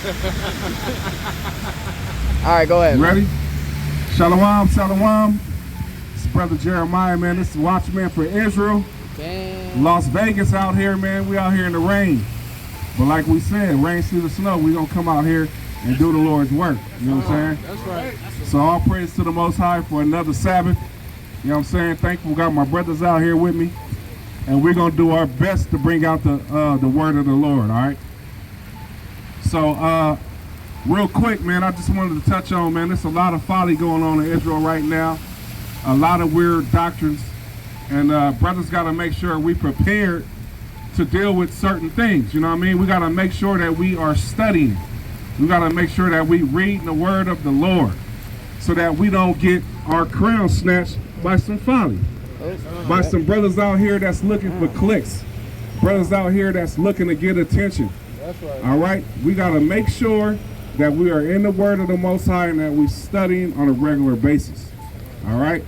All right, go ahead. Ready? Shalom, shalom. It's Brother Jeremiah, man. This is Watchman for Israel. Damn. Las Vegas out here, man. We out here in the rain. But like we said, rain through the snow, we gonna come out here and do the Lord's work. You know what I'm saying? That's right. So all praise to the Most High for another Sabbath. You know what I'm saying? Thankful got my brothers out here with me. And we're gonna do our best to bring out the word of the Lord, all right? So real quick, man, I just wanted to touch on, man, there's a lot of folly going on in Israel right now. A lot of weird doctrines. And brothers gotta make sure we prepared to deal with certain things. You know what I mean? We gotta make sure that we are studying. We gotta make sure that we read the word of the Lord so that we don't get our crown snatched by some folly. By some brothers out here that's looking for clicks. Brothers out here that's looking to get attention. That's right. All right? We gotta make sure that we are in the word of the Most High and that we studying on a regular basis. All right?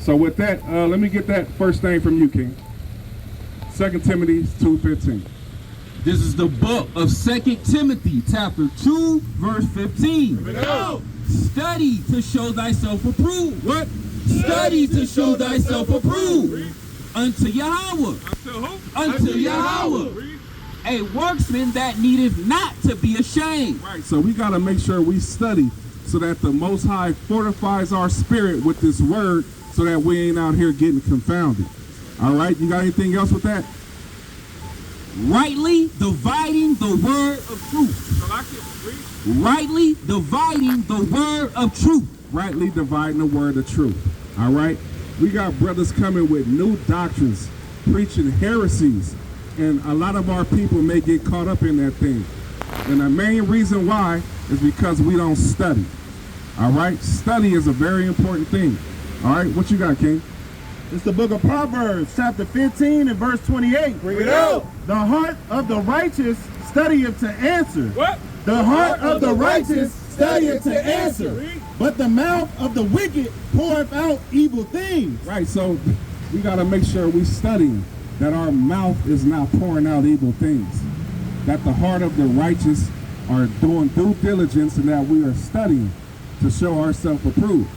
So with that, let me get that first thing from you, King. 2 Timothy 2:15. This is the book of 2 Timothy, chapter 2, verse 15. Study to show thyself approved. What? Study to show thyself approved. Unto Yahweh. Unto who? Unto Yahweh. A workman that needeth not to be ashamed. Right, so we got to make sure we study so that the Most High fortifies our spirit with this word so that we ain't out here getting confounded. All right, you got anything else with that? Rightly dividing the word of truth. Rightly dividing the word of truth. Rightly dividing the word of truth. All right, we got brothers coming with new doctrines, preaching heresies, and a lot of our people may get caught up in that thing. And the main reason why is because we don't study. All right, study is a very important thing. All right, what you got, King? It's the book of Proverbs, chapter 15 and verse 28. Bring it out. The heart of the righteous studieth to answer. What? The heart of the righteous studieth to answer. But the mouth of the wicked poureth out evil things. Right, so we got to make sure we study that our mouth is not pouring out evil things. That the heart of the righteous are doing due diligence and that we are studying to show ourselves approved.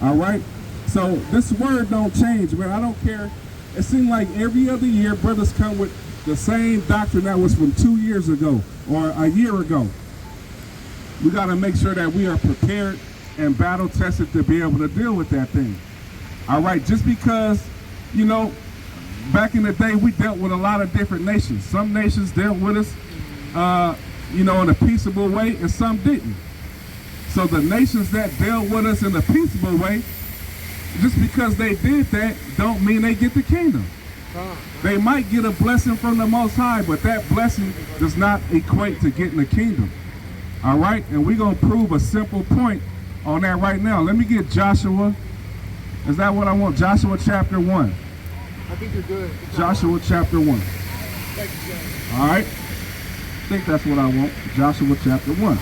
All right? So this word don't change, man. I don't care. It seems like every other year brothers come with the same doctrine that was from 2 years ago or a year ago. We got to make sure that we are prepared and battle tested to be able to deal with that thing. All right, just because, you know, back in the day we dealt with a lot of different nations. Some nations dealt with us, you know, in a peaceable way, and some didn't. So the nations that dealt with us in a peaceable way, just because they did that, don't mean they get the kingdom. They might get a blessing from the Most High, but that blessing does not equate to getting the kingdom. All right, and we're going to prove a simple point on that right now. Let me get Joshua. Is that what I want? Joshua chapter 1. I think you're good. Joshua chapter 1. All right. I think that's what I want. Joshua chapter 1.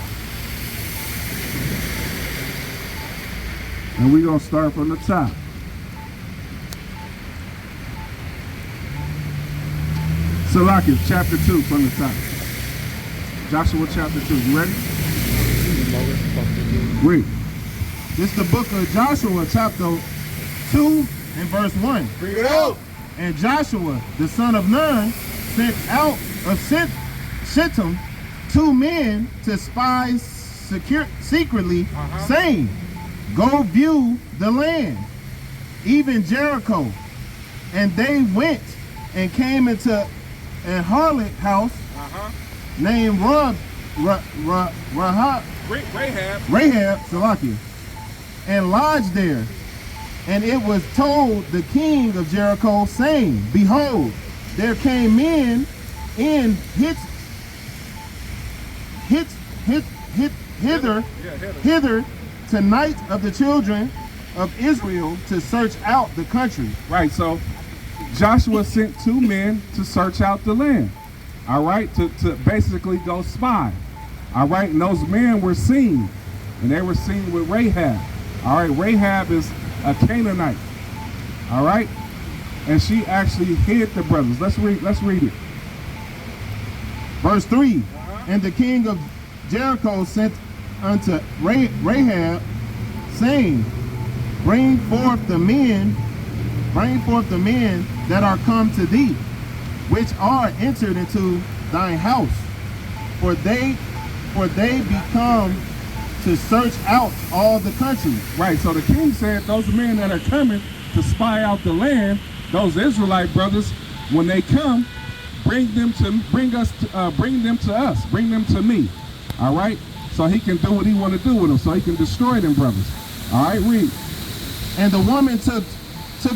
And we're going to start from the top. Salakia, chapter 2 from the top. Joshua chapter 2. You ready? Read. This is the book of Joshua, chapter 2 and verse 1. Bring it out. And Joshua, the son of Nun, sent out of Shittim 2 men to spy secretly, saying, Go view the land, even Jericho. And they went and came into a harlot house named Rahab, Salakia, and lodged there. And it was told the king of Jericho, saying, Behold, there came men in hither tonight of the children of Israel to search out the country. Right, so Joshua sent 2 men to search out the land. All right, to basically go spy. All right, and those men were seen, and they were seen with Rahab. All right, Rahab is a Canaanite. All right, and she actually hid the brothers. Let's read it. Verse 3, And the king of Jericho sent unto Rahab, saying, bring forth the men that are come to thee, which are entered into thine house, for they become to search out all the country. Right, so the king said those men that are coming to spy out the land, those Israelite brothers, when they come, bring them to us, bring them to me. All right, so he can do what he want to do with them, so he can destroy them brothers. All right, read. And the woman took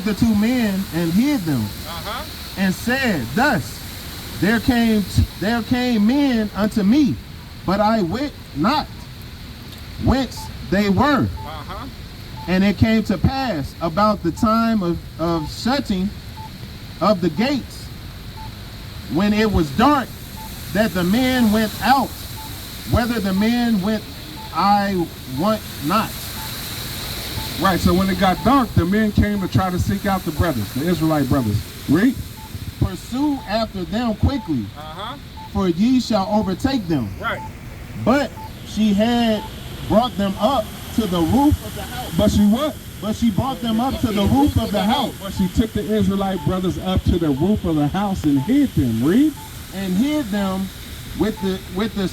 the two men and hid them, and said, thus there came men unto me, but I wit not whence they were. And it came to pass about the time of shutting of the gates, when it was dark, that the men went out. Whether the men went, I want not. Right, so when it got dark, the men came to try to seek out the brothers, the Israelite brothers. Read. Pursue after them quickly, for ye shall overtake them. Right. But she had brought them up to the roof of the house. But she what? But she brought them up to the roof of the house. But she took the Israelite brothers up to the roof of the house and hid them. Read. And hid them with the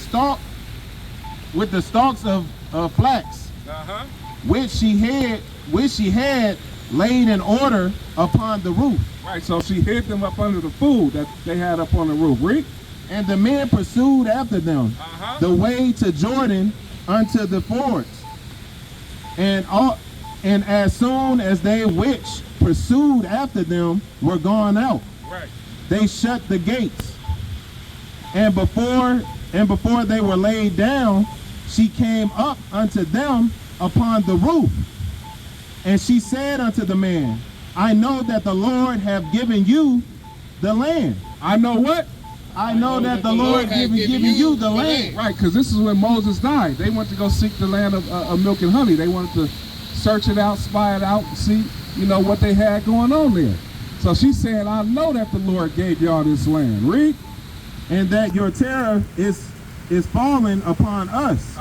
stalks of flax, which she had laid in order upon the roof. Right, so she hid them up under the food that they had up on the roof. Read. And the men pursued after them the way to Jordan unto the fords. And as soon as they which pursued after them were gone out, they shut the gates. And before they were laid down, she came up unto them upon the roof. And she said unto the man, I know that the Lord have given you the land. I know what? I know that the Lord have given you the land. Right, because this is when Moses died. They went to go seek the land of milk and honey. They wanted to search it out, spy it out, see, what they had going on there. So she said, I know that the Lord gave y'all this land. Read. And that your terror is falling upon us.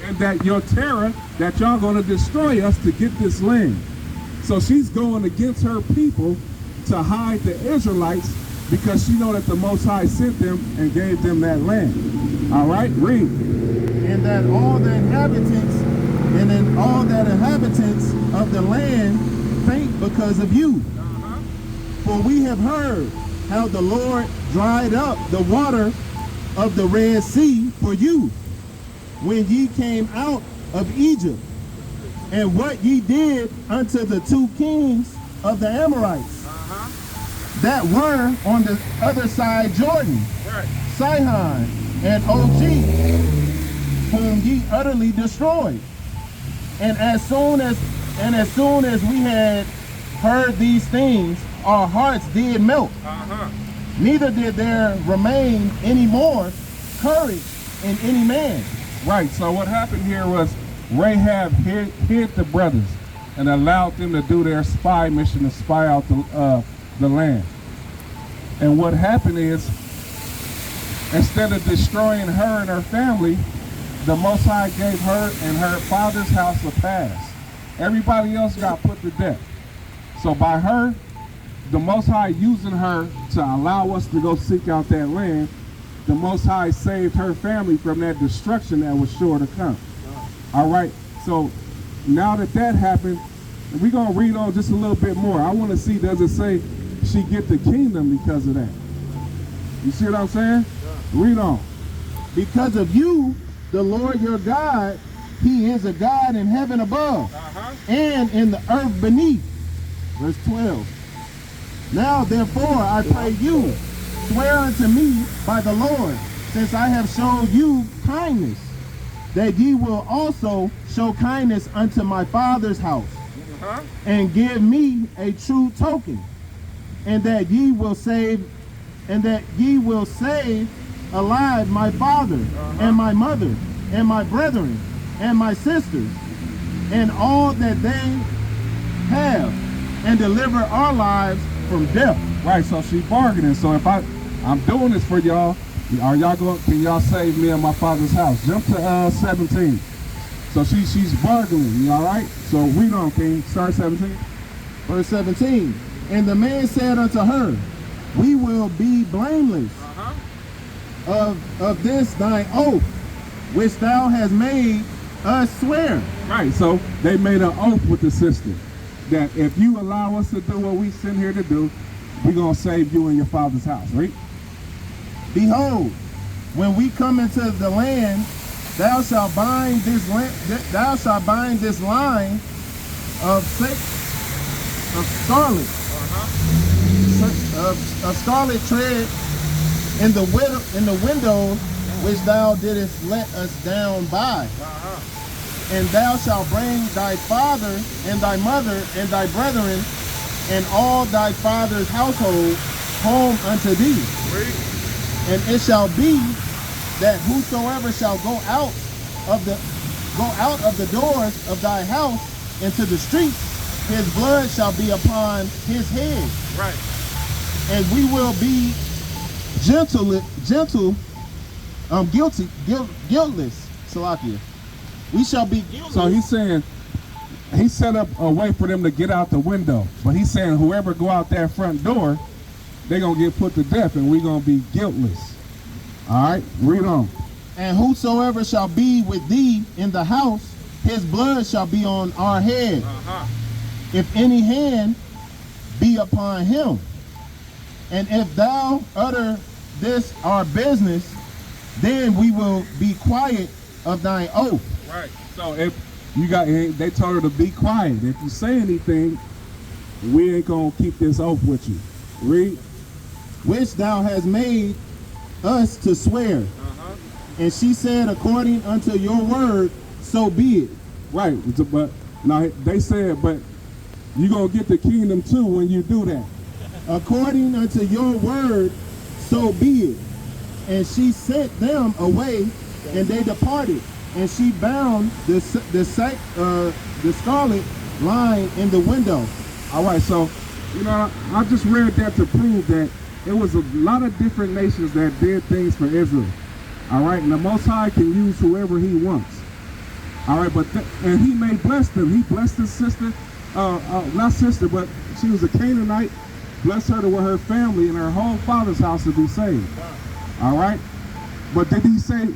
And that your terror, that y'all going to destroy us to get this land. So she's going against her people to hide the Israelites, because she know that the Most High sent them and gave them that land. All right, read. And that all the inhabitants of the land faint because of you. For we have heard how the Lord dried up the water of the Red Sea for you, when ye came out of Egypt, and what ye did unto the two kings of the Amorites, that were on the other side Jordan, Sihon and Og, whom ye utterly destroyed. And as soon as we had heard these things, our hearts did melt. Neither did there remain any more courage in any man. Right, so what happened here was Rahab hid the brothers and allowed them to do their spy mission to spy out the land. And what happened is, instead of destroying her and her family, the Most High gave her and her father's house a pass. Everybody else got put to death. So by her, the Most High using her to allow us to go seek out that land, the Most High saved her family from that destruction that was sure to come. All right, so now that happened, we're going to read on just a little bit more. I want to see, does it say she get the kingdom because of that? You see what I'm saying? Read on. Because of you, the Lord your God, he is a God in heaven above and in the earth beneath. Verse 12. Now therefore I pray you, swear unto me by the Lord, since I have shown you kindness, that ye will also show kindness unto my father's house, and give me a true token, and that ye will save alive my father and my mother and my brethren and my sisters and all that they have, and deliver our lives from death. Right, so she bargaining. So if I'm doing this for y'all, Are y'all going? Can y'all save me and my father's house? Jump to 17. So she's bargaining. You all right? So read on, King. Start 17. Verse 17. And the man said unto her, we will be blameless of this thine oath, which thou hast made us swear. Right. So they made an oath with the sister that if you allow us to do what we sent here to do, we're gonna save you and your father's house. Right? Behold, when we come into the land, thou shalt bind this line of scarlet, of scarlet thread in the window which thou didst let us down by. And thou shalt bring thy father and thy mother and thy brethren and all thy father's household home unto thee. And it shall be that whosoever shall go out of the doors of thy house into the street, his blood shall be upon his head. Right. And we will be guiltless. Salakia. We shall be guiltless. So he's saying he set up a way for them to get out the window, but he's saying whoever go out that front door, they're gonna get put to death, and we're gonna be guiltless. All right, read on. And whosoever shall be with thee in the house, his blood shall be on our head. If any hand be upon him. And if thou utter this our business, then we will be quiet of thine oath. Right. So if you they told her to be quiet. If you say anything, we ain't gonna keep this oath with you. Read. Which thou hast made us to swear. And she said, according unto your word, so be it. Right. But now they said, but you gonna get the kingdom too when you do that. According unto your word, so be it. And she sent them away, and they departed. And she bound the scarlet line in the window. All right, so, you know, I just read that to prove that it was a lot of different nations that did things for Israel. All right, and the Most High can use whoever he wants. All right, and he may bless them. He blessed his sister, not sister, but she was a Canaanite. Bless her to where her family and her whole father's house to be saved. All right, but did he say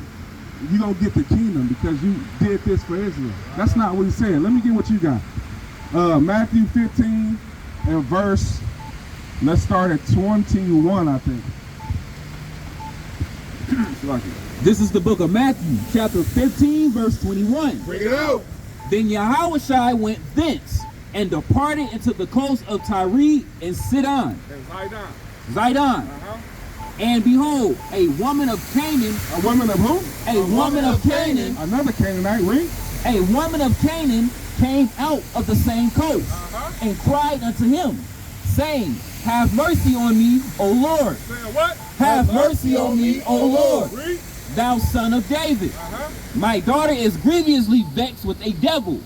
you don't get the kingdom because you did this for Israel? That's not what he said. Let me get what you got. Matthew 15 and verse, let's start at 21, I think. This is the book of Matthew, chapter 15, verse 21. Bring it out. Then Yahushua went thence and departed into the coast of Tyre and Sidon. Zidon. And behold, a woman of Canaan. A woman of who? A woman of Canaan. Another Canaanite, read. A woman of Canaan came out of the same coast and cried unto him, saying, have mercy on me, O Lord. What? Have mercy on me, O Lord, thou son of David. My daughter is grievously vexed with a devil.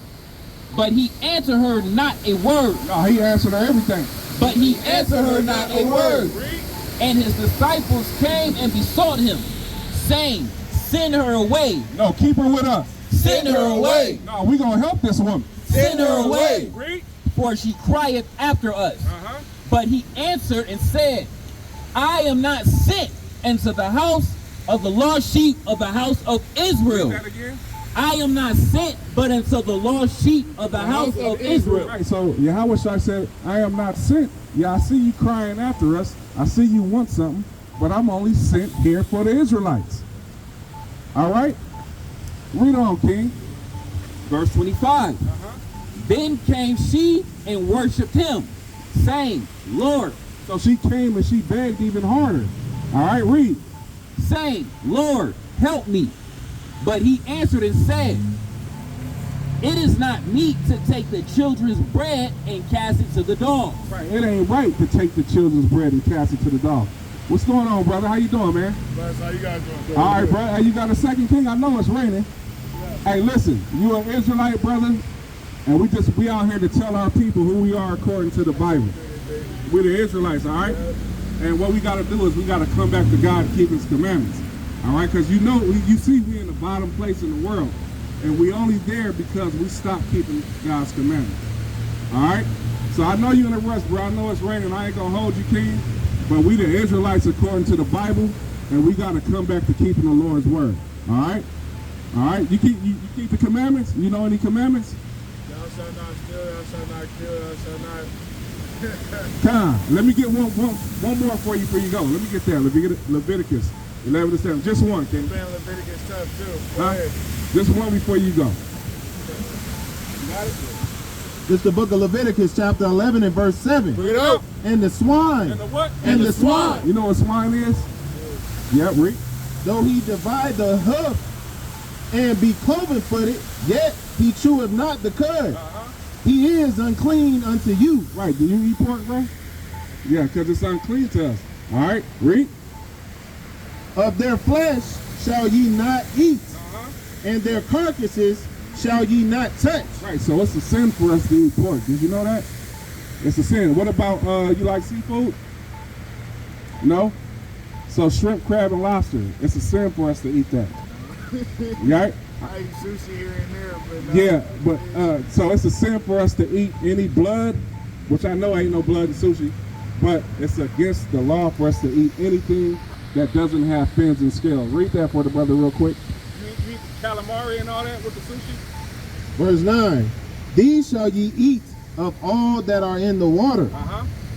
But he answered her not a word. No, he answered her everything. But he answered her not a word. And his disciples came and besought him, saying, send her away. No, keep her with us. Send her away. No, we're going to help this woman. Send her away. For she crieth after us. But he answered and said, I am not sent into the house of the lost sheep of the house of Israel. That again? I am not sent but unto the lost sheep of the house of Israel. Right, so Yahushua said, I am not sent. Yeah, I see you crying after us. I see you want something, but I'm only sent here for the Israelites. All right? Read on, King. Verse 25. Then came she and worshipped him, saying, Lord. So she came and she begged even harder. All right, read. Saying, Lord, help me. But he answered and said, it is not meet to take the children's bread and cast it to the dogs. Right, it ain't right to take the children's bread and cast it to the dogs. What's going on, brother? How you doing, man? Bless, how you guys doing? All right, brother. Hey, you got a second, King? I know it's raining. Yeah. Hey, listen, you an Israelite, brother, and we out here to tell our people who we are according to the Bible. We're the Israelites, all right? And what we got to do is we got to come back to God and keep his commandments. All right, because you know, you see we in the bottom place in the world. And we only there because we stopped keeping God's commandments. All right? So I know you're in a rush, bro. I know it's raining. I ain't going to hold you, King. But we the Israelites according to the Bible, and we got to come back to keeping the Lord's word. All right? All right? You keep the commandments? You know any commandments? Thou shalt not steal, thou shalt not kill, thou shalt not... Come on. Let me get one more for you before you go. Let me get that. Leviticus 11:7. Just one, King. Man, Leviticus tough too. Go Huh? ahead. Just one before you go. You got it? It's the book of Leviticus, chapter 11 and verse 7. Bring it up. And the swine. And the what? And the swine. You know what swine is? Yeah, Rick. Though he divide the hoof and be cloven-footed, yet he cheweth not the cud. He is unclean unto you. Right. Do you eat pork, bro? Yeah, because it's unclean to us. All right, read. Of their flesh shall ye not eat, and their carcasses shall ye not touch. Right, so it's a sin for us to eat pork. Did you know that? It's a sin. What about, you like seafood? No? So shrimp, crab, and lobster, it's a sin for us to eat that. Right? I eat sushi here and there, but... Yeah, but, so it's a sin for us to eat any blood, which I know ain't no blood in sushi, but it's against the law for us to eat anything that doesn't have fins and scales. Read that for the brother real quick. You eat calamari and all that with the sushi? Verse 9. These shall ye eat of all that are in the water,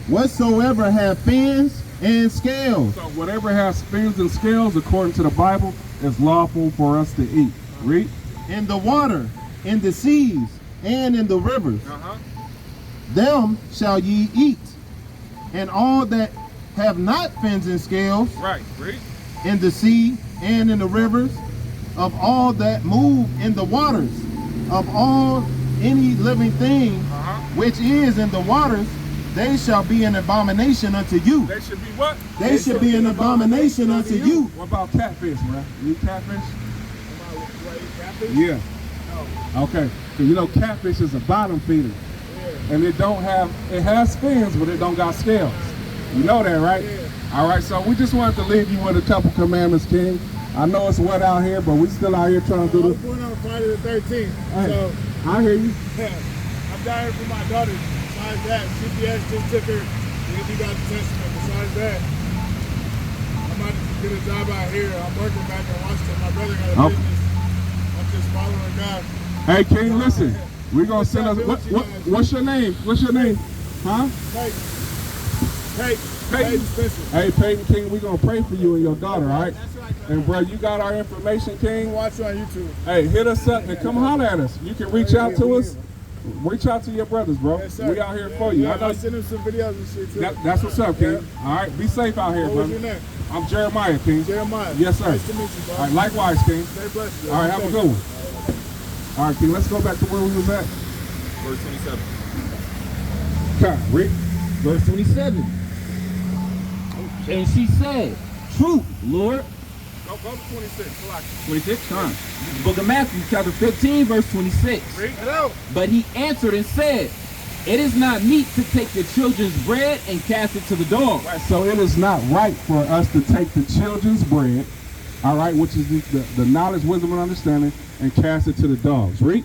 whatsoever have fins and scales. So whatever has fins and scales, according to the Bible, is lawful for us to eat. Read. In the water, in the seas, and in the rivers. Them shall ye eat. And all that have not fins and scales, Right, read. in the sea and in the rivers, of all that move in the waters, of all any living thing which is in the waters, they shall be an abomination unto you. They should be what? They should be an abomination unto you. What about catfish, bro? You eat catfish? Catfish? Yeah. Okay. So you know catfish is a bottom feeder. And it has fins, but it don't got scales. You know that, right? All right, so we just wanted to leave you with a couple commandments, King. I know it's wet out here, but we still out here trying to do I this. was born on Friday the 13th, Hey, so I hear you. I'm down here for my daughter. Besides that, CPS just took her. We got the testament. Besides that, I'm about to get a job out here. I'm working back in Washington. My brother got a business. I'm just following God. Hey, King, listen. We're going to send us. What's your name? What's your name? Huh? Peyton Spencer. Hey, Peyton King, we're going to pray for you and your daughter, all right? And, bro, you got our information, King. Watch you on YouTube. Hey, hit us up and come holler at us. You can reach out to us. Reach out to your brothers, bro. Yes, sir. We out here for you. Yeah, I know I'll send him some videos and shit, too. that's what's up, King. Yeah. All right, be safe out here, What was brother. your name? I'm Jeremiah, King. Jeremiah. Yes, sir. Nice to meet you, bro. All right, likewise, King. Stay blessed. All right, have a good one. All right, King, let's go back to where we was at. Verse 27. Come, Rick. Verse 27. And she said, Truth, Lord. Go to 26. 26, come. Book of Matthew, chapter 15, verse 26. Read it out. But he answered and said, It is not meet to take the children's bread and cast it to the dogs. Right, so it is not right for us to take the children's bread, all right, which is the knowledge, wisdom, and understanding, and cast it to the dogs. Read.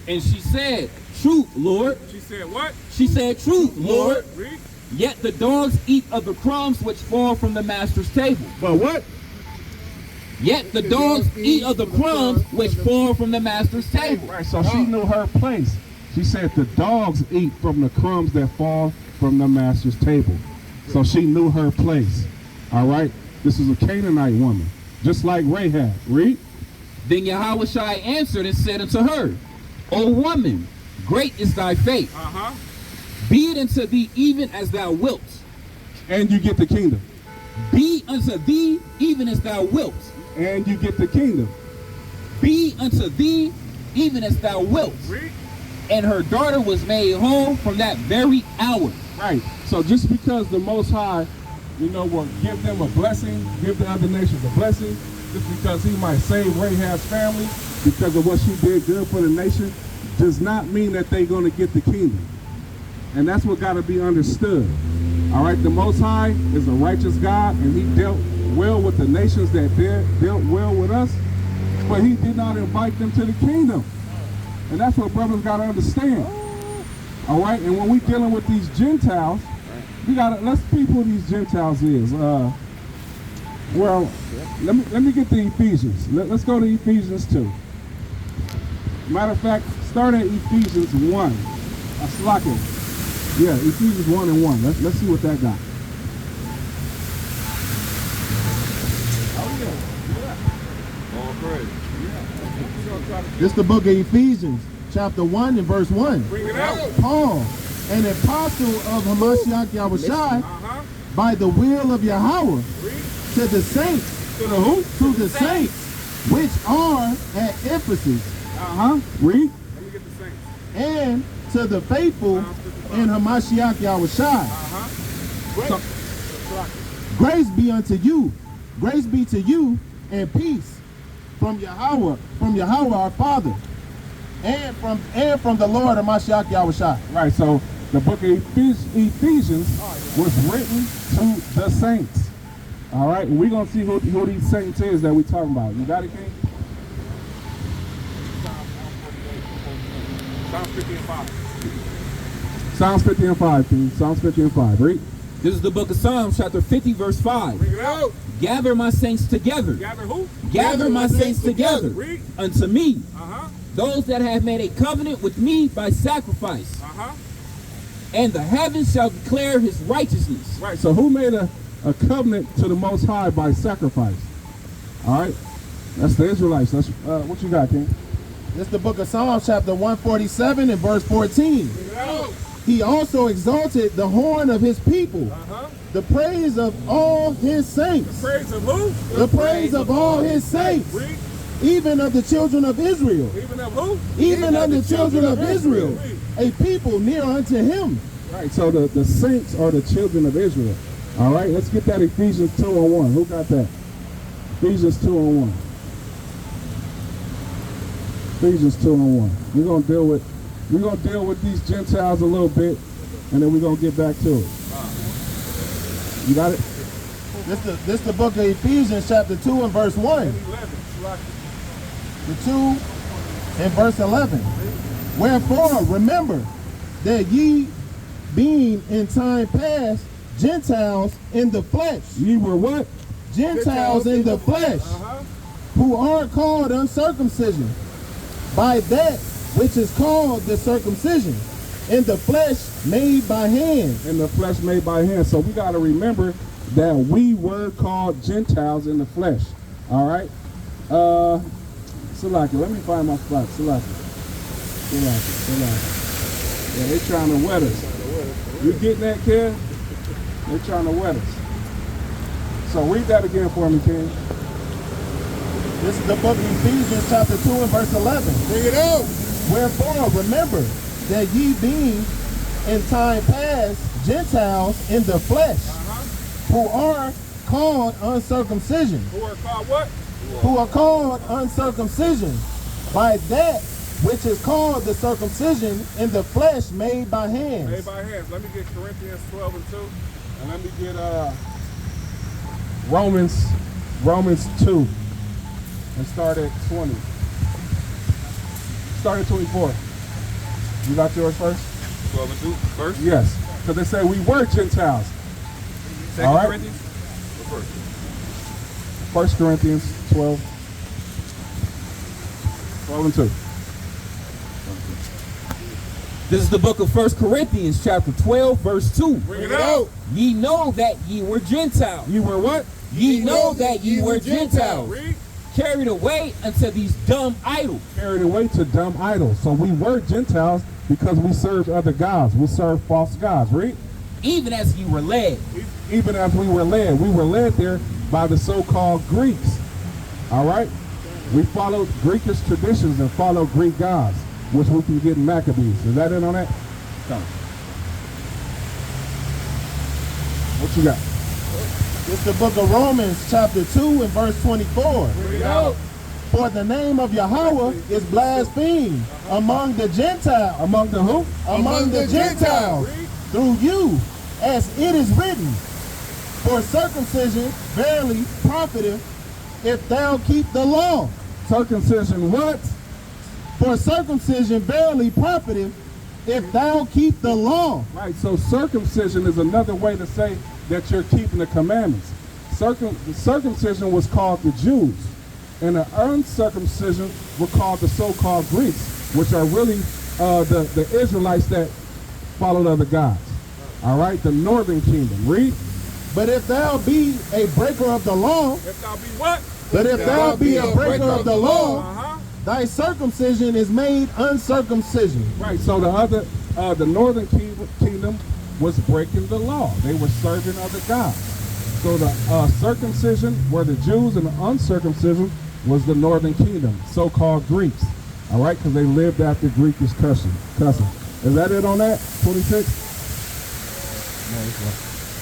And she said, Truth, Lord. She said what? She said, Truth, Lord. Read. Yet the dogs eat of the crumbs which fall from the master's table. But what? Yet the dogs eat of the crumbs which fall from the master's table. Right, so she knew her place. She said the dogs eat from the crumbs that fall from the master's table. So she knew her place. All right? This is a Canaanite woman, just like Rahab. Read. Then Yahushua answered and said unto her, O woman, great is thy faith. Be it unto thee even as thou wilt. And you get the kingdom. Be unto thee even as thou wilt. And you get the kingdom. Be unto thee even as thou wilt. And her daughter was made whole from that very hour. Right. So just because the Most High, will give them a blessing, give the other nations a blessing, just because he might save Rahab's family because of what she did good for the nation, does not mean that they're going to get the kingdom. And that's what got to be understood. All right, the Most High is a righteous God, and he dealt well with the nations that dealt well with us, but he did not invite them to the kingdom. And that's what brothers got to understand. All right, and when we dealing with these Gentiles, let's see who these Gentiles is. Well, let me get to Ephesians. Let's go to Ephesians 2. Matter of fact, start at Ephesians 1. Slaki. Yeah, Ephesians 1 and 1. Let's see what that got. This is the book of Ephesians, chapter 1 and verse 1. Bring it out. Paul, an apostle of Hamashiach Yahushai, by the will of Yahweh, to the saints, To the who? to the saints, which are at Ephesus, Read. Let me get the saints. and to the faithful in Hamashiach Yahushai. Grace be unto you, grace be to you, and peace from Yahweh our Father, and from the Lord Hamashiach Yahushai. Right, so the book of Ephesians was written to the saints. All right, and we're going to see who these saints is that we're talking about. You got it, King? Psalms 50 and 5. Psalms 50 and 5, King. Psalms 50 and 5. Read. This is the book of Psalms, chapter 50, verse 5. Bring it out. Gather my saints together. Gather who? Gather my saints together Read. unto me. Uh-huh. Those that have made a covenant with me by sacrifice. Uh-huh. And the heavens shall declare his righteousness. Right, so who made a covenant to the Most High by sacrifice? All right, that's the Israelites. That's what you got, King? This is the book of Psalms, chapter 147 and verse 14. Bring it out. He also exalted the horn of his people, Uh-huh. the praise of all his saints, Praise of who? the praise of all his saints, Read. even of the children of Israel, Even of who? even of the children of Israel, a people near unto him. Right, so the saints are the children of Israel. All right, let's get that Ephesians 2 and 1. Who got that? Ephesians 2 and 1. Ephesians 2 and 1. We're gonna deal with these Gentiles a little bit, and then we're gonna get back to it. You got it? This is the book of Ephesians, chapter 2 and verse 1. 11. The 2 and verse 11. Wherefore, remember that ye, being in time past Gentiles in the flesh, Ye were what? Gentiles in the flesh, Uh-huh. who are called uncircumcision, by that which is called the circumcision, in the flesh made by hand. In the flesh made by hand. So we got to remember that we were called Gentiles in the flesh. All right? Salaki, let me find my spot. Salaki. Yeah, they trying to wet us. You getting that, kid? They trying to wet us. So read that again for me, King. This is the book of Ephesians, chapter 2 and verse 11. Bring it out. Wherefore, remember that ye, being in time past Gentiles in the flesh, who are called uncircumcision, Who are called what? who are called uncircumcision, by that which is called the circumcision in the flesh made by hands. Made by hands. Let me get Corinthians 12 and 2. And let me get Romans 2. And start at 20. Start at 24. You got yours first? 12 and 2. First. Yes. Because they say we were Gentiles. Second All right. Corinthians. Or first? 1 Corinthians 12. 12 and 2. This is the book of 1 Corinthians, chapter 12, verse 2. Bring it out. Ye know that ye were Gentiles. You were what? Ye know that ye were Gentiles, Read. carried away unto these dumb idols. Carried away to dumb idols. So we were Gentiles because we served other gods. We served false gods. Read. Even as ye were led. Even as we were led there by the so-called Greeks. All right? We followed Greekish traditions and followed Greek gods, which we can get in Maccabees. Is that it on that? No. What you got? It's the book of Romans, chapter 2 and verse 24. Bring it out. For the name of Yahweh is blasphemed among the Gentiles, Among the who? among the Gentiles, Read. through you, as it is written, for circumcision verily profiteth, if thou keep the law. Circumcision what? For circumcision verily profiteth, if thou keep the law. Right, so circumcision is another way to say that you're keeping the commandments. The circumcision was called the Jews, and the uncircumcision were called the so-called Greeks, which are really the Israelites that followed other gods. All right, the northern kingdom. Read. But if thou be a breaker of the law, If thou be what? but if thou be a breaker of the law, Uh-huh. thy circumcision is made uncircumcision. Right, so the northern kingdom was breaking the law. They were serving other gods. So the circumcision were the Jews, and the uncircumcision was the northern kingdom, so-called Greeks. All right, because they lived after Greekish custom. Is that it on that? 26?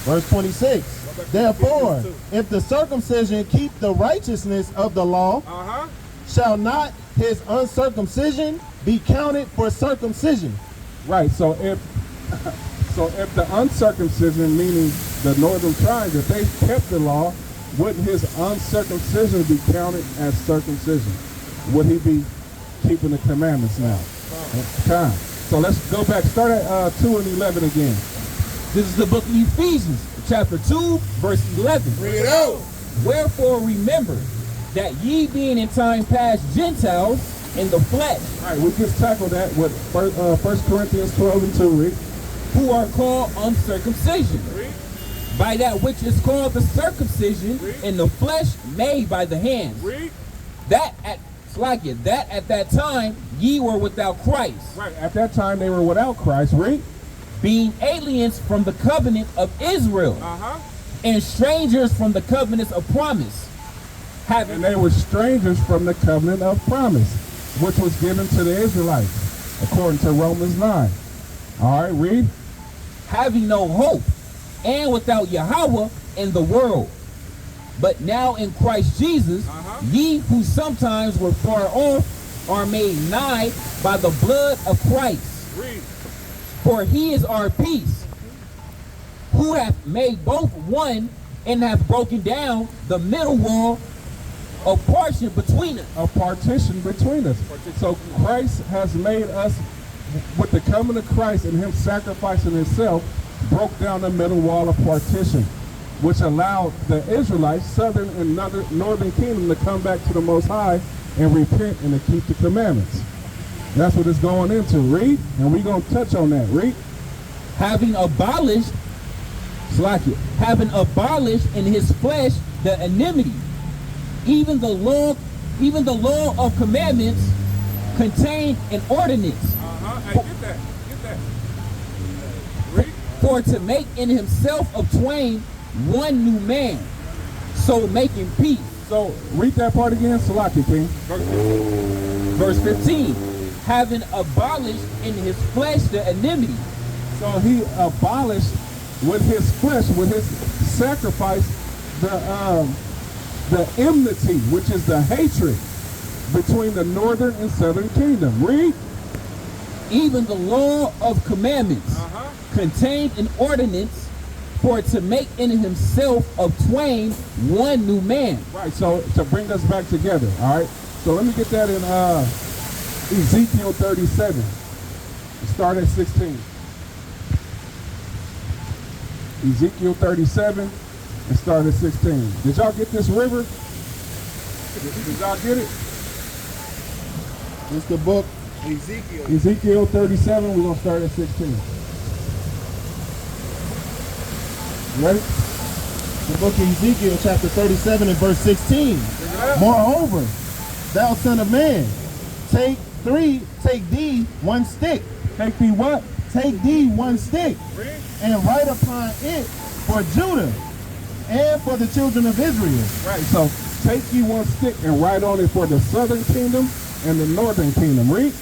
Verse 26. Therefore, if the circumcision keep the righteousness of the law, Uh-huh. shall not his uncircumcision be counted for circumcision? Right, so if the uncircumcision, meaning the northern tribes, if they kept the law, wouldn't his uncircumcision be counted as circumcision? Would he be keeping the commandments now? Okay. So let's go back. Start at 2 and 11 again. This is the book of Ephesians, chapter 2, verse 11. Bring it out. Wherefore remember that ye being in time past Gentiles in the flesh, All right, we just tackled that with 1 Corinthians 12 and 2, Rick. who are called uncircumcision, Read. by that which is called the circumcision Read. in the flesh made by the hands. Read. That at that time ye were without Christ, Right, at that time they were without Christ, Rick. being aliens from the covenant of Israel, Uh-huh. and strangers from the covenants of promise, And having they were strangers from the covenant of promise, which was given to the Israelites, according to Romans 9. All right, read. having no hope, and without Yahweh in the world. But now in Christ Jesus, ye who sometimes were far off are made nigh by the blood of Christ. Read. For he is our peace, who hath made both one, and hath broken down the middle wall of partition between us. A partition between us. So Christ has made us, with the coming of Christ and him sacrificing himself, broke down the middle wall of partition, which allowed the Israelites, southern and northern kingdom, to come back to the Most High and repent and to keep the commandments. That's what it's going into. Read, and we're going to touch on that. Read. Having abolished in his flesh the enmity, even the law of commandments contained in ordinance, Uh-huh. Hey, get that. Get that. Read. for to make in himself of twain one new man, so making peace. So read that part again. Salaki, King. Verse 15, having abolished in his flesh the enmity. So he abolished with his flesh, with his sacrifice, the enmity, which is the hatred between the northern and southern kingdom. Read. Even the law of commandments Uh-huh. contained in ordinance, for to make in himself of twain one new man. Right, so to bring us back together, all right? So let me get that in Ezekiel 37. Start at 16. Ezekiel 37 and start at 16. Did y'all get this river? Did y'all get it? It's the book. Ezekiel. Ezekiel 37, we're going to start at 16. Ready? The book of Ezekiel, chapter 37 and verse 16. Moreover, thou son of man, take thee one stick. Take thee what? Take thee one stick, Read. and write upon it for Judah and for the children of Israel. Right, so take ye one stick and write on it for the southern kingdom and the northern kingdom. Read.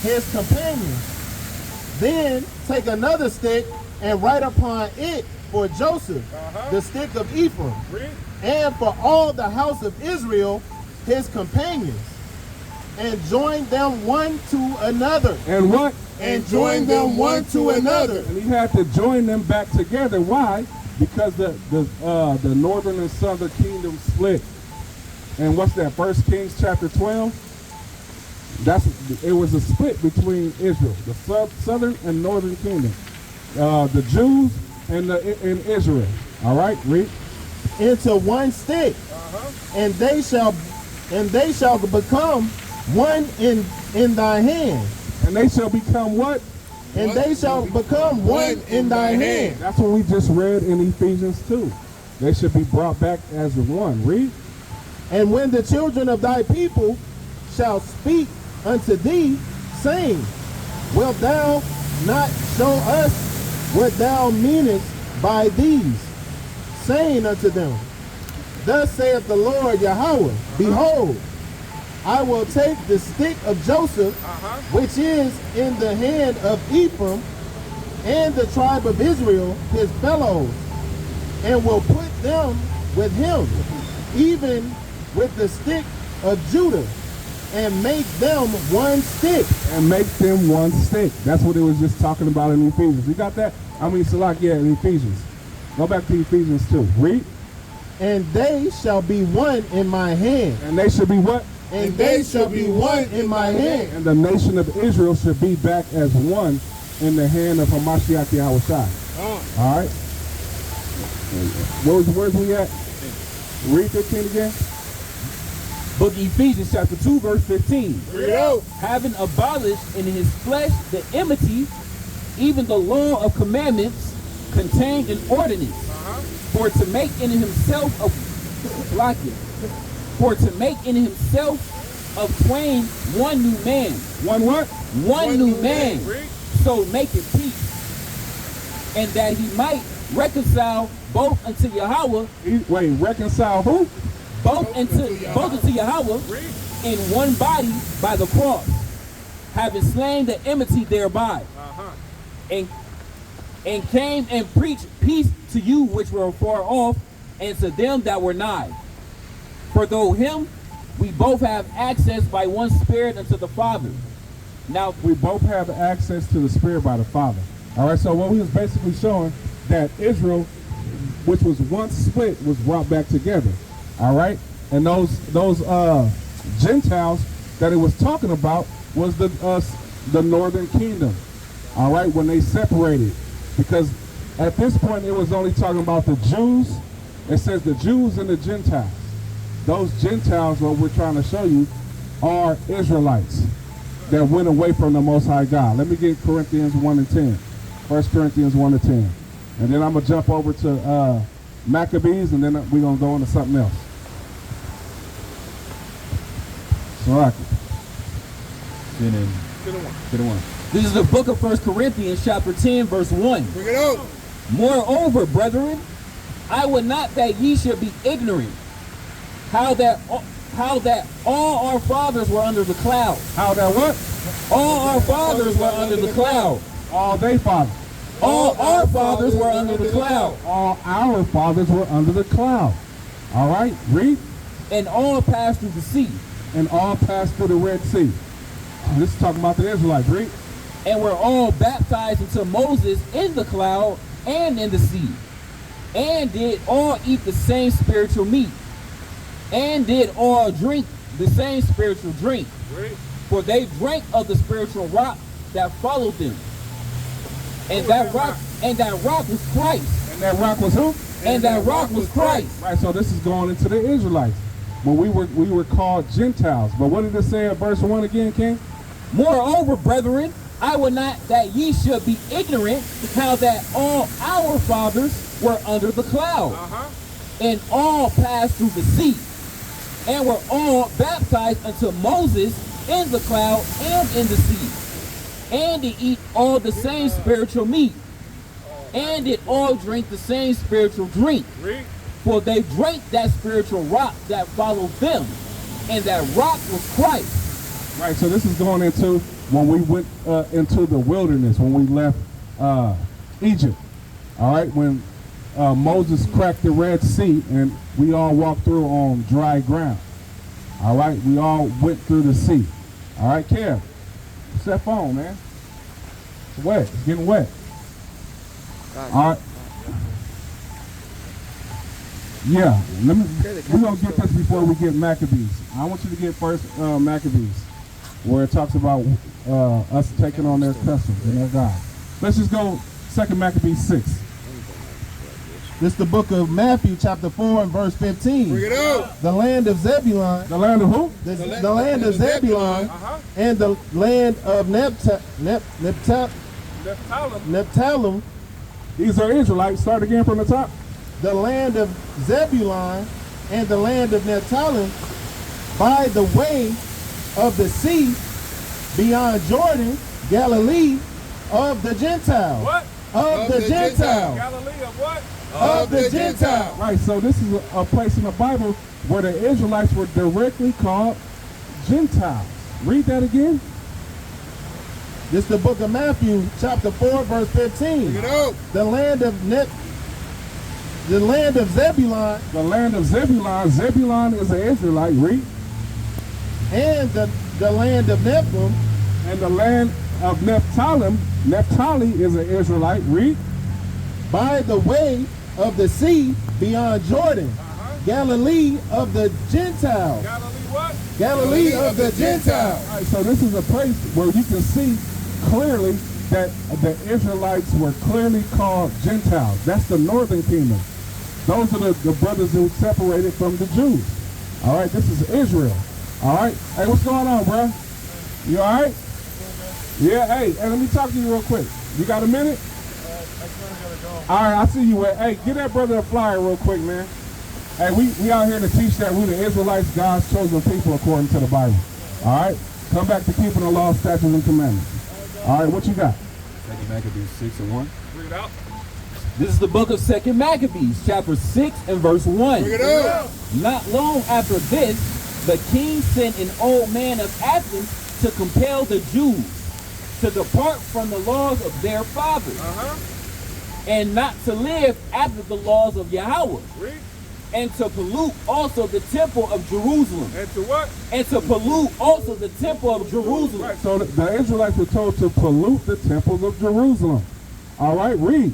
His companions. Then take another stick and write upon it for Joseph, the stick of Ephraim, Read. and for all the house of Israel, his companions. and joined them one to another. And what? And joined them one to another. And he had to join them back together. Why? Because the northern and southern kingdom split. And what's that? 1 Kings chapter 12. It was a split between Israel, the southern and northern kingdom, the Jews and Israel. All right, read. Into one stick, and they shall become one in thy hand. And they shall become what? And they shall become one in thy hand. That's what we just read in Ephesians 2. They should be brought back as one. Read. And when the children of thy people shall speak unto thee, saying, wilt thou not show us what thou meanest by these? Saying unto them, thus saith the Lord Yahweh, behold, I will take the stick of Joseph, which is in the hand of Ephraim, and the tribe of Israel, his fellows, and will put them with him, even with the stick of Judah, and make them one stick. And make them one stick. That's what it was just talking about in Ephesians. You got that? In Ephesians. Go back to Ephesians 2. Read. And they shall be one in my hand. And they shall be what? And they shall be one in my hand. And the nation of Israel should be back as one in the hand of Hamashiach Yahushua. All right? Where's we at? Read 15 again. Book of Ephesians chapter 2 verse 15. Read it out. Having abolished in his flesh the enmity, even the law of commandments contained in ordinance, for to make in himself of twain one new man. One what? One new man. So make it peace. And that he might reconcile both unto Yahweh. Wait, reconcile who? Both unto Yahweh in one body by the cross, having slain the enmity thereby, and came and preached peace to you which were far off, and to them that were nigh. For though him we both have access by one Spirit unto the Father. Now we both have access to the Spirit by the Father. All right, so what we was basically showing that Israel, which was once split, was brought back together. All right, and those Gentiles that it was talking about was the northern kingdom. All right, when they separated, because at this point it was only talking about the Jews. It says the Jews and the Gentiles. Those Gentiles, what we're trying to show you, are Israelites that went away from the Most High God. Let me get Corinthians 1 and 10. 1 Corinthians 1 and 10. And then I'm going to jump over to Maccabees, and then we're going to go into something else. So This is the book of 1 Corinthians chapter 10 verse 1. Bring it out. Moreover, brethren, I would not that ye should be ignorant how that all our fathers were under the cloud. How that what? All our fathers were under the cloud. All they fathers. All our fathers were under the cloud. All our fathers were under the cloud. All right, read. And all passed through the sea. And all passed through the Red Sea. This is talking about the Israelites, read. And were all baptized into Moses in the cloud and in the sea. And did all eat the same spiritual meat. And did all drink the same spiritual drink. For they drank of the spiritual rock that followed them. And that rock was Christ. And that rock was who? And that rock was Christ. Right, so this is going into the Israelites. When we were called Gentiles. But what did it say at verse 1 again, King? Moreover, brethren, I would not that ye should be ignorant how that all our fathers were under the cloud, and all passed through the sea, and were all baptized unto Moses in the cloud and in the sea, and did eat all the same spiritual meat, and did all drink the same spiritual drink. For they drank that spiritual rock that followed them, and that rock was Christ. Right, so this is going into when we went into the wilderness, when we left Egypt. All right, when Moses cracked the Red Sea and we all walked through on dry ground. All right, we all went through the sea. All right, Kev. What's that phone, man? It's wet. It's getting wet. All right. Yeah, we're going to get this before we get Maccabees. I want you to get first Maccabees, where it talks about us taking on their customs and their God. Let's just go 2 Maccabees 6. This is the book of Matthew, chapter 4 and verse 15. Bring it up. The land of Zebulun. The land of who? The land of Zebulun and the land of Nephthalim. These are Israelites. Start again from the top. The land of Zebulun and the land of Nephthalim by the way of the sea beyond Jordan, Galilee of the Gentiles. What? Of the Gentiles. Galilee of what? Of the Gentiles. Right, so this is a place in the Bible where the Israelites were directly called Gentiles. Read that again. This is the book of Matthew, chapter 4, verse 15. Bring it up. The land of Zebulun The land of Zebulun. Zebulun is an Israelite. Read. and the land of Nephilim And the land of Nephthalim. Naphtali is an Israelite. Read. by the way of the sea beyond Jordan, Galilee of the Gentiles. Galilee what? Galilee of the Gentiles. All right, so this is a place where you can see clearly that the Israelites were clearly called Gentiles. That's the northern kingdom. Those are the brothers who separated from the Jews. All right, this is Israel. All right. Hey, what's going on, bro? You all right? Yeah, hey, let me talk to you real quick. You got a minute? All right, I see you. Hey, get that brother a flyer real quick, man. Hey, we out here to teach that we the Israelites, God's chosen people according to the Bible. All right? Come back to keeping the law, statutes, and commandments. All right, what you got? 2 Maccabees 6 and 1. Bring it out. This is the book of 2 Maccabees, chapter 6 and verse 1. Bring it up. Not long after this, the king sent an old man of Athens to compel the Jews to depart from the laws of their fathers and not to live after the laws of Yahweh, Read. and to pollute also the temple of Jerusalem. And to what? And to pollute also the temple of Jerusalem. Right, so the Israelites were told to pollute the temples of Jerusalem. All right, read.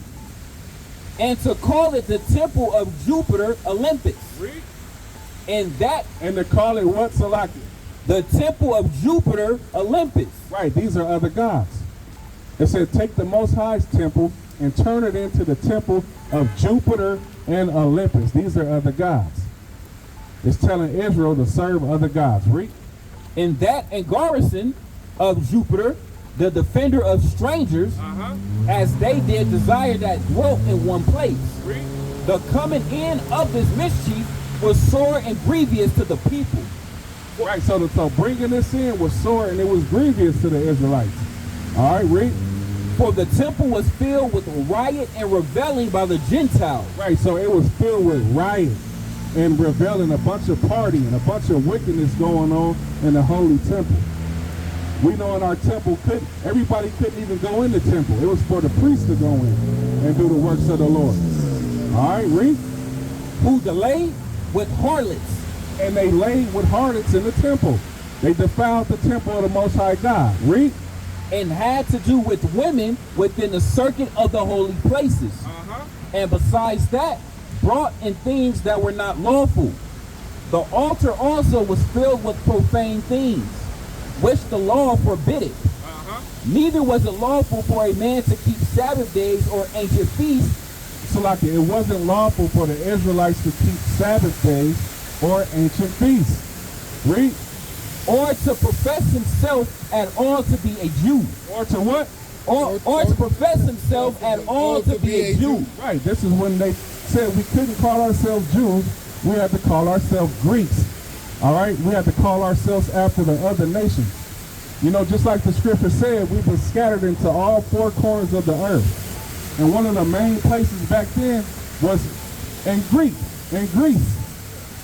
And to call it the temple of Jupiter Olympus. Read. And that And to call it what, Salaki? the temple of Jupiter Olympus. Right, these are other gods. It said, take the Most High's temple and turn it into the temple of Jupiter and Olympus. These are other gods. It's telling Israel to serve other gods. Read. And that and garrison of Jupiter, the defender of strangers, as they did desire that dwelt in one place. Read. The coming in of this mischief was sore and grievous to the people. Right, so bringing this in was sore and it was grievous to the Israelites. All right, read. For the temple was filled with riot and revelling by the Gentiles. Right, so it was filled with riot and reveling, a bunch of partying, a bunch of wickedness going on in the holy temple. We know in our temple, everybody couldn't even go in the temple. It was for the priests to go in and do the works of the Lord. All right, read. Who delayed with harlots. And they laid with harlots in the temple. They defiled the temple of the Most High God. Read. And had to do with women within the circuit of the holy places. And besides that, brought in things that were not lawful. The altar also was filled with profane things, which the law forbidded. Neither was it lawful for a man to keep Sabbath days or ancient feasts. So like it wasn't lawful for the Israelites to keep Sabbath days or ancient feasts. Read. Or to profess himself at all to be a Jew. Or to what? Or to profess himself at all to be a Jew. Right, this is when they said we couldn't call ourselves Jews, we had to call ourselves Greeks. All right, we had to call ourselves after the other nations. You know, just like the scripture said, we've been scattered into all four corners of the earth. And one of the main places back then was in Greece.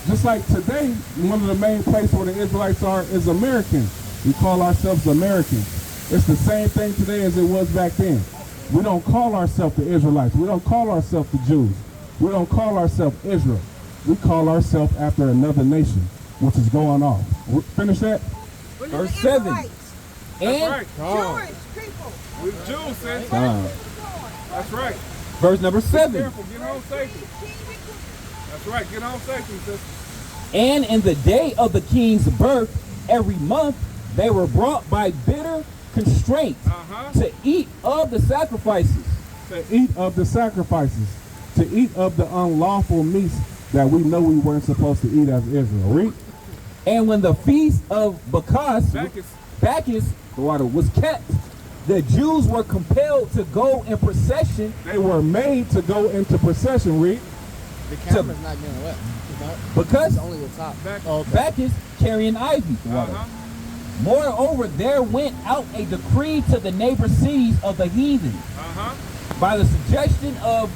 Just like today, one of the main places where the Israelites are is American. We call ourselves Americans. It's the same thing today as it was back then. We don't call ourselves the Israelites. We don't call ourselves the Jews. We don't call ourselves Israel. We call ourselves after another nation, which is going off. Finish that? We're Verse the 7. Israelites. And right. Jewish people. We're Jews, sis. That's right. verse number 7. Careful, get home safely. That's right, get home safely, sis. And in the day of the king's birth, every month they were brought by bitter constraint to eat of the sacrifices. To eat of the sacrifices, to eat of the unlawful meats that we know we weren't supposed to eat as Israel. Read. And when the feast of Bacchus The water was kept, the Jews were compelled to go in procession. They were made to go into procession. Read. The camera's not getting wet. It's not. Because It's only the top. Bacchus carrying ivy. Moreover, there went out a decree to the neighbor cities of the heathen by the suggestion of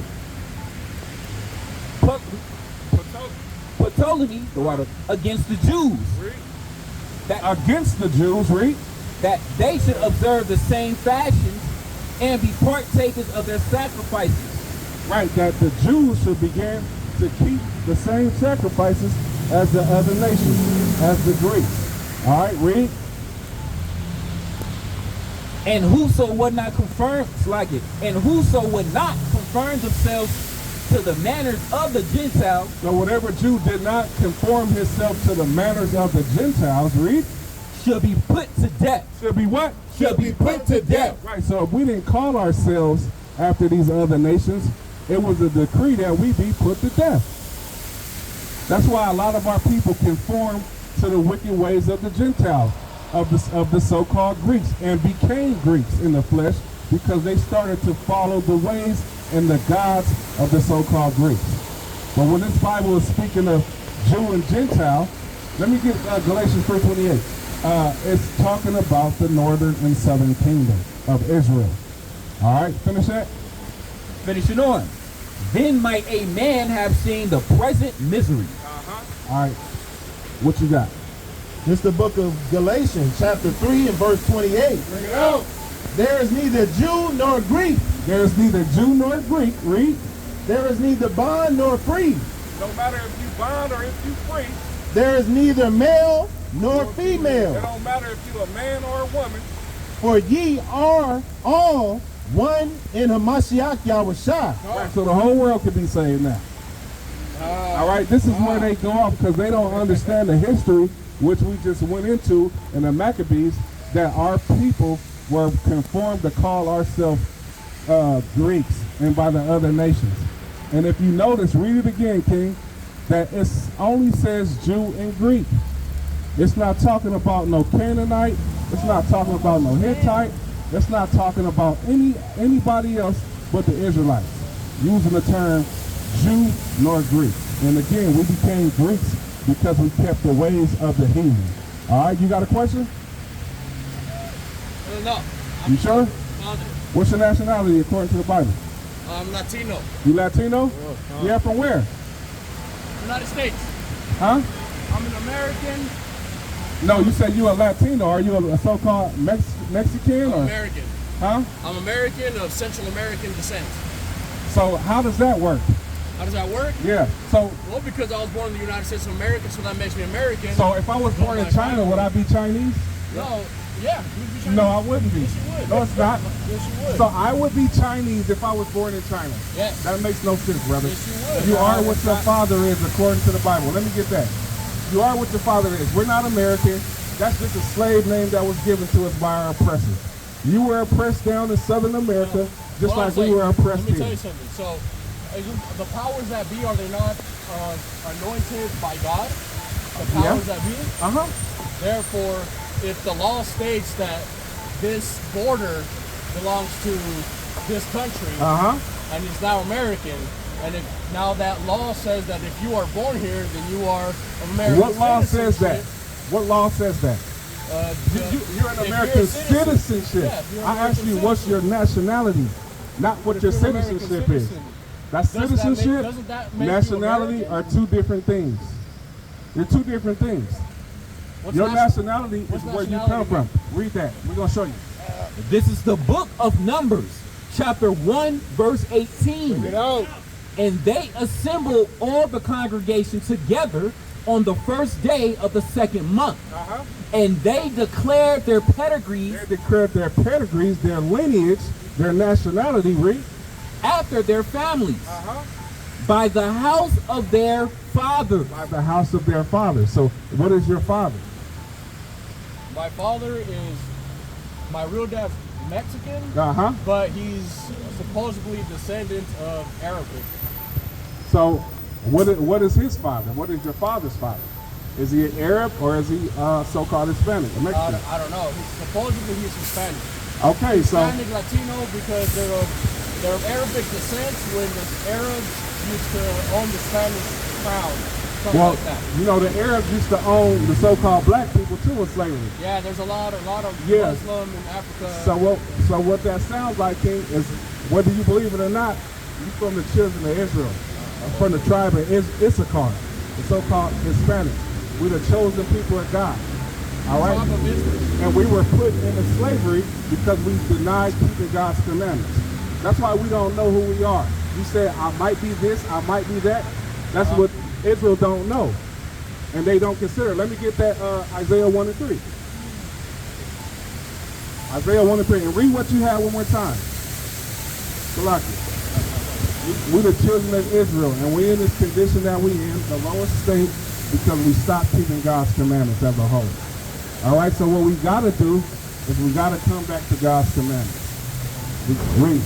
Ptolemy against the Jews. Against the Jews. Read. That they should observe the same fashions and be partakers of their sacrifices. Right, that the Jews should begin to keep the same sacrifices as the other nations, as the Greeks. All right, read. And whoso would not confirm themselves to the manners of the Gentiles. So whatever Jew did not conform himself to the manners of the Gentiles, read. Shall be put to death. Should be what? Shall be put to death. Right, so if we didn't call ourselves after these other nations, it was a decree that we be put to death. That's why a lot of our people conform to the wicked ways of the Gentiles, of the so-called Greeks, and became Greeks in the flesh because they started to follow the ways and the gods of the so-called Greeks. But when this Bible is speaking of Jew and Gentile, let me get Galatians 3:28. It's talking about the northern and southern kingdom of Israel. All right, finish that. Finishing on. Then might a man have seen the present misery. All right, what you got? This is the book of Galatians, chapter 3 and verse 28. Bring it out. There is neither Jew nor Greek. There is neither Jew nor Greek. Read. There is neither bond nor free. No matter if you bond or if you free. There is neither male nor It female. don't matter if you a man or a woman. For ye are all one in Hamashiach Yahushua. Right, so the whole world could be saved now. All right, this is where they go off because they don't understand the history, which we just went into in the Maccabees, that our people were conformed to call ourselves Greeks and by the other nations. And if you notice, read it again, King, that it only says Jew and Greek. It's not talking about no Canaanite. It's not talking about no Hittite. It's not talking about anybody else but the Israelites, using the term Jew nor Greek. And again, we became Greeks because we kept the ways of the heathen. All right, you got a question? No. You sure? Father. What's your nationality according to the Bible? I'm Latino. You Latino? Yeah, from where? United States. Huh? I'm an American. No, you said you a Latino. Are you a so-called Mexican or? American. Huh? I'm American of Central American descent. So how does that work? How does that work? Yeah. So Well, because I was born in the United States of America, so that makes me American. so if I was born in China, would I be Chinese? No. Yeah. You'd be Chinese. No, I wouldn't be. Yes, you would. No, it's not. Yes, you would. So I would be Chinese if I was born in China. Yes. That makes no sense, brother. Yes, you would. You are what your father is according to the Bible. Let me get that. You are what your father is. We're not American. That's just a slave name that was given to us by our oppressors. You were oppressed down in Southern America, just Well, like we were oppressed Let me tell here. you something. So, the powers that be, are they not anointed by God? The powers that be? Uh-huh. Therefore, if the law states that this border belongs to this country Uh-huh. and is now American, and if now that law says that if you are born here, then you are of American What law says that? citizenship, What law says that? You're an if American you're a citizen, citizenship. yeah, if you're an I asked you, American what's your nationality, not what If your you're an American citizenship is. citizen, That's doesn't that make- citizenship, doesn't that make you nationality are American? two different things. They're two different things. What's Your nation- nationality is what's where you come nationality from. Read that. We're going to show you. This is the book of Numbers, chapter 1, verse 18. Get out. And they assembled all the congregation together on the first day of the second month. And they declared their pedigrees They declared their pedigrees, their lineage, their nationality, read. after their families by the house of their father. By the house of their father. So what is your father? My father is, my real dad's Mexican, Uh-huh. but he's supposedly descendant of Arabic. So what is his father? What is your father's father? Is he an Arab or is he so-called Hispanic? A Mexican? I don't know. Supposedly he's Hispanic. Okay, so Hispanic Latino because they're of Arabic descent when the Arabs used to own the Spanish crown, something well, like that. you know, the Arabs used to own the so-called black people too in slavery. Yeah, there's a lot of Yeah. Muslim in Africa. So what that sounds like, King, is whether you believe it or not, you're from the children of Israel, from the tribe of Issachar, the so-called Hispanics. We're the chosen people of God. All right? Tribe of Israel. And we were put into slavery because we denied keeping God's commandments. That's why we don't know who we are. You say, I might be this, I might be that. That's what Israel don't know. And they don't consider. Let me get that Isaiah 1 and 3. Isaiah 1 and 3. And read what you have one more time. Salakia. We the children of Israel, and we in this condition that we in, the lowest state, because we stopped keeping God's commandments as a whole. All right, so what we got to do is we got to come back to God's commandments. Read.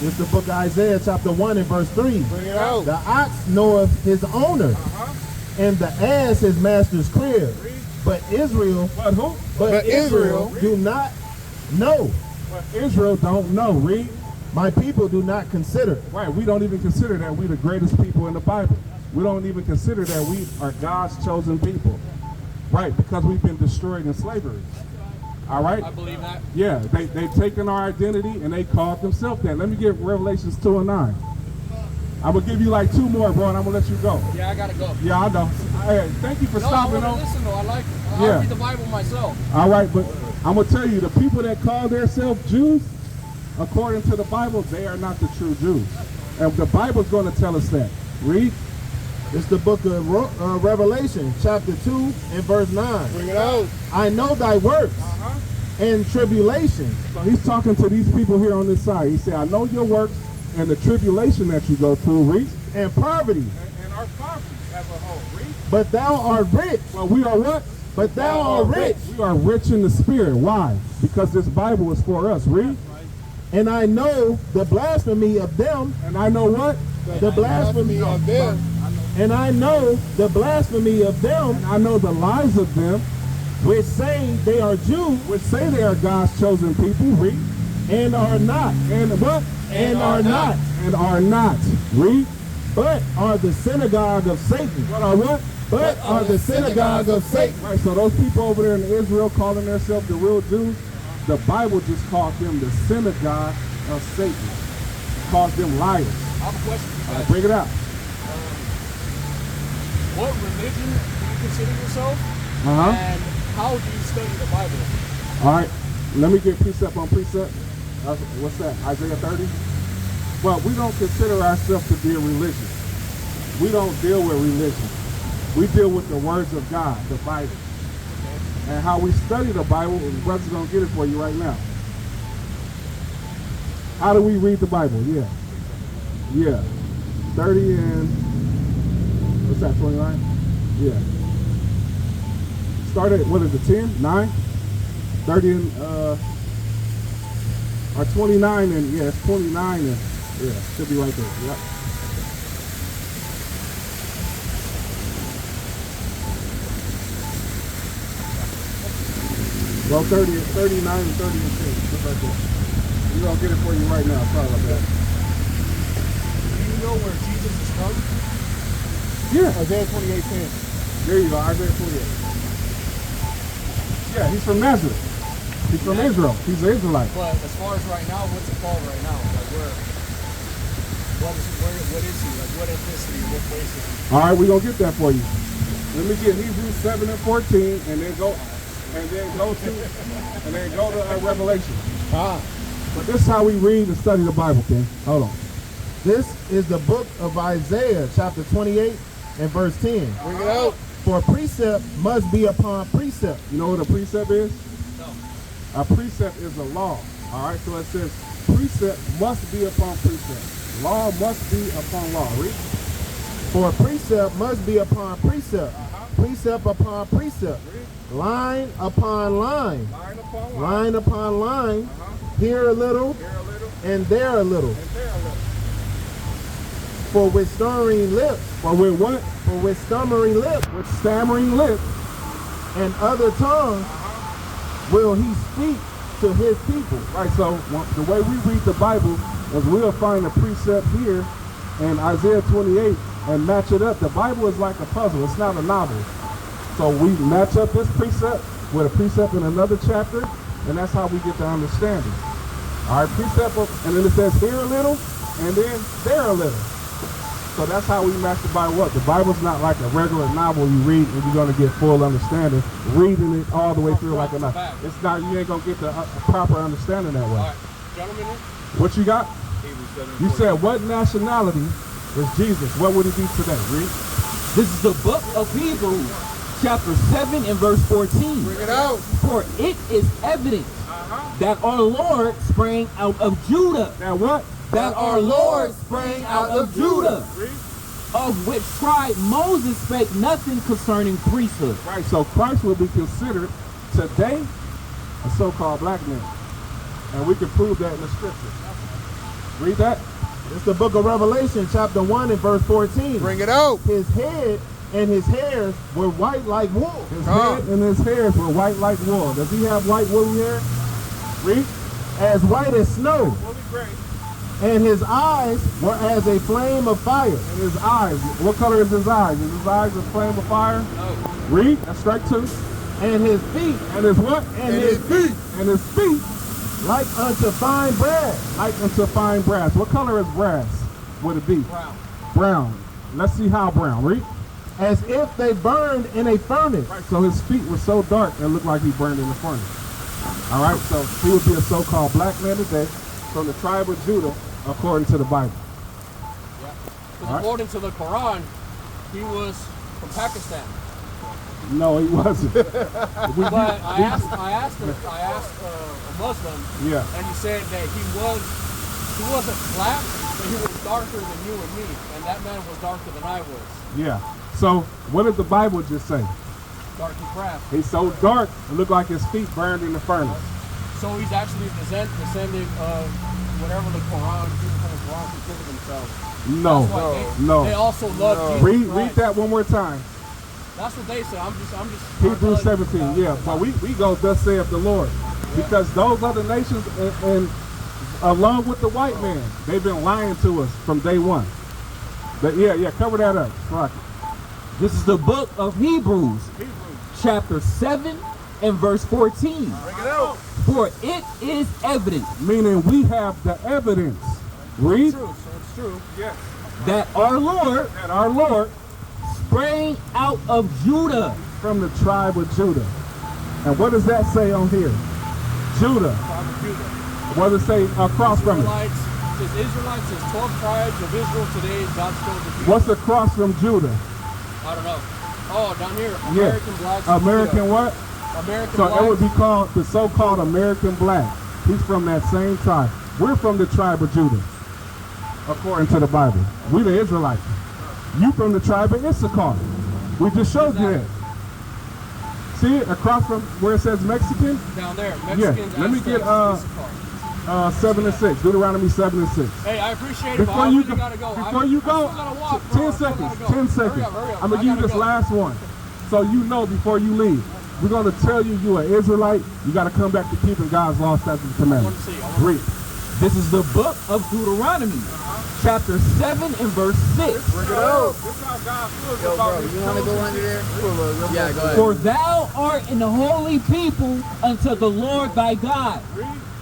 It's the book of Isaiah chapter 1 and verse 3. Bring it out. The ox knoweth his owner, and the ass his master's crib. But Israel, But who? but Israel Israel do not know. But Israel don't know. Read. My people do not consider. Right, we don't even consider that we the greatest people in the Bible. We don't even consider that we are God's chosen people. Right, because we've been destroyed in slavery. All right? I believe that. Yeah, they've taken our identity and they called themselves that. Let me get Revelations 2 and 9. I'm going to give you like 2 more, bro, and I'm going to let you go. Yeah, I gotta go. Yeah, I know. Hey, thank you for No, stopping I on. want to listen though. I like it. Yeah. I read the Bible myself. All right, but I'm going to tell you, the people that call themselves Jews, according to the Bible, they are not the true Jews. And the Bible's going to tell us that. Read. It's the book of Revelation chapter 2 and verse 9. Bring it out. I know thy works and tribulation. So he's talking to these people here on this side. He said, I know your works and the tribulation that you go through. Read. And poverty, And our poverty as a whole. Read. but thou art rich. Well, we are what? But thou art rich. We are rich in the spirit. Why? Because this Bible is for us. Read. And I know the blasphemy of them. And I know what? The blasphemy of them. And I know the blasphemy of them, I know the lies of them, which say they are Jews, which say they are God's chosen people. Read. and are not. And what? And are not. And are not. Read. But are the synagogue of Satan. What are what? But are the synagogue of Satan. Right, so those people over there in Israel calling themselves the real Jews, the Bible just called them the synagogue of Satan. Calls them liars. I have a question for you All right, guys. bring it out. What religion do you consider yourself? Uh-huh. And how do you study the Bible? All right, let me get precept on precept. What's that, Isaiah 30? Well, we don't consider ourselves to be a religion. We don't deal with religion. We deal with the words of God, the Bible. And how we study the Bible, the brother's going to get it for you right now. How do we read the Bible? Yeah. Yeah. 30 and, what's that, 29? Yeah. Start at, what is it, 10? 9? 30 and, or 29 and, yeah, it's 29 and, yeah, should be right there. Yep. Well, 30, 39 and 30 and 10, just right there. We're going to get it for you right now. Sorry about that. Do you know where Jesus is from? Yeah. Isaiah 28:10. There you go, Isaiah 28. Yeah, he's from Nazareth. He's from Israel. He's an Israelite. But as far as right now, what's it called right now? Like what is he? Like what ethnicity? What race is he? All right, we're going to get that for you. Let me get Hebrews 7 and 14 and then go to Revelation. But this is how we read and study the Bible, King. Hold on. This is the book of Isaiah, chapter 28 and verse 10. Bring it out. For precept must be upon precept, precept? You know what a precept is? No. A precept is a law. All right, so it says precept must be upon precept. Law must be upon law. Read. For precept must be upon precept, precept upon precept, line upon line, Line upon line. line upon line, here a little Here a little, and there a little. and there a little. For with stammering lips, But with what? for with stammering lips With stammering lips. and other tongues will he speak to his people. Right, so the way we read the Bible is we'll find a precept here in Isaiah 28 and match it up. The Bible is like a puzzle. It's not a novel. So we match up this precept with a precept in another chapter, and that's how we get the understanding. All right, precept, and then it says here a little, and then there a little. So that's how we match the Bible up. The Bible's not like a regular novel you read and you're going to get full understanding, reading it all the way through like a novel. It's not, you ain't going to get the proper understanding that way. All right, gentlemen. What you got? You said what nationality is Jesus? What would he be today? Read. This is the book of Hebrews, chapter 7 and verse 14. Bring it out. For it is evident that our Lord sprang out of Judah. Now what? That our Lord sprang out of Judah, of which tribe Moses spake nothing concerning priesthood. Right, so Christ will be considered today a so-called black man. And we can prove that in the scriptures. Read that. It's the book of Revelation, chapter 1 and verse 14. Bring it out. His head and his hairs were white like wool. His head and his hairs were white like wool. Does he have white woolly hair? Read. As white as snow. And his eyes were as a flame of fire. And his eyes, what color is his eyes? Is his eyes a flame of fire? No. Read. That's strike two. And his feet, And his what? and his feet, And his feet like unto fine brass. like unto fine brass. What color is brass? Would it be? Brown. Brown. Let's see how brown. Read. As if they burned in a furnace. So his feet were so dark it looked like he burned in the furnace. All right, so he would be a so-called black man today from the tribe of Judah, according to the Bible. Yeah. Because All right. according to the Quran, he was from Pakistan. No, he wasn't. But I asked a Muslim, Yeah. and he said that he wasn't black, but he was darker than you and me, and that man was darker than I was. Yeah. So what did the Bible just say? Darky craft. He's so dark, it looked like his feet burned in the furnace. So he's actually descendant of whatever the Quran, people from the Quran consider themselves. No, That's why they no. also love Jesus Read Christ. that one more time. That's what they say. I'm just. Hebrews telling you 17, about yeah. it. But we go, thus saith the Lord. Because those other nations, and along with the white man, they've been lying to us from day one. But yeah, cover that up. Rock it. This is the book of Hebrews, chapter 7 and verse 14. Bring it out. For it is evident Meaning we have the evidence. Read. True. So it's true. Yes. that our Lord That our Lord sprang out of Judah. from the tribe of Judah. And what does that say on here? Judah. Tribe of Judah. What does it say across from it? Israelites. It says Israelites. It says 12 tribes of Israel today. God's chosen people. What's across from Judah? I don't know. Oh, down here. Yeah. American blacks. American what? American So blacks. it would be called the so-called American black. He's from that same tribe. We're from the tribe of Judah, according to the Bible. We the Israelites. You from the tribe of Issachar. We just showed you that. See it across from where it says Mexican? Down there. Mexicans. Let me Aztecs, get, Issachar. 7 and 6. Deuteronomy 7 and 6. Hey, I appreciate it, Before but I you really go, gotta go. before you I go, still gotta walk, bro. 10 I still seconds. gotta go. 10 seconds. Hurry up. I'm gonna give you this last one, so you know before you leave. We're gonna tell you you're an Israelite. You got to come back to keeping God's law, statutes, and commandments. Read. This is the book of Deuteronomy, chapter 7 and verse 6. Bring it out. This is how God feels Yo, about bro, his you want to go chosen under there? Yeah, go ahead. For thou art an holy people unto the Lord thy God.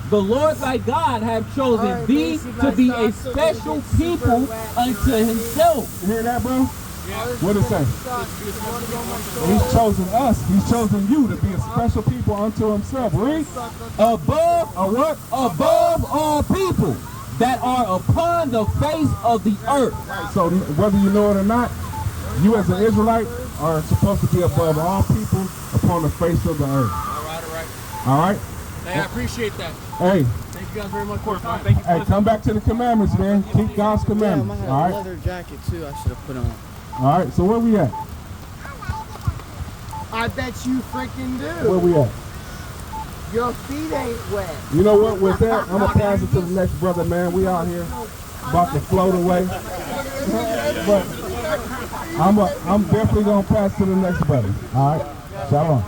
The Lord thy God hath chosen thee to be a special people unto himself. You hear that, bro? What it say? He's chosen us. He's chosen you to be a special people unto himself. Read. Above A what? above all people that are upon the face of the earth. So whether you know it or not, you as an Israelite are supposed to be above all people upon the face of the earth. All right, all right. All right? Hey, I appreciate that. Hey, Thank you guys very much for your time. Thank you. hey, come back to the commandments, man. Keep God's Damn, I commandments. had All a right? leather jacket too. I should have put on. All right, so where we at? I bet you freaking Where do. we at? Your feet ain't wet. You know what? With that, I'm gonna pass it to the next brother, man. We out here about to float away, but I'm definitely gonna pass to the next brother. All right, shalom.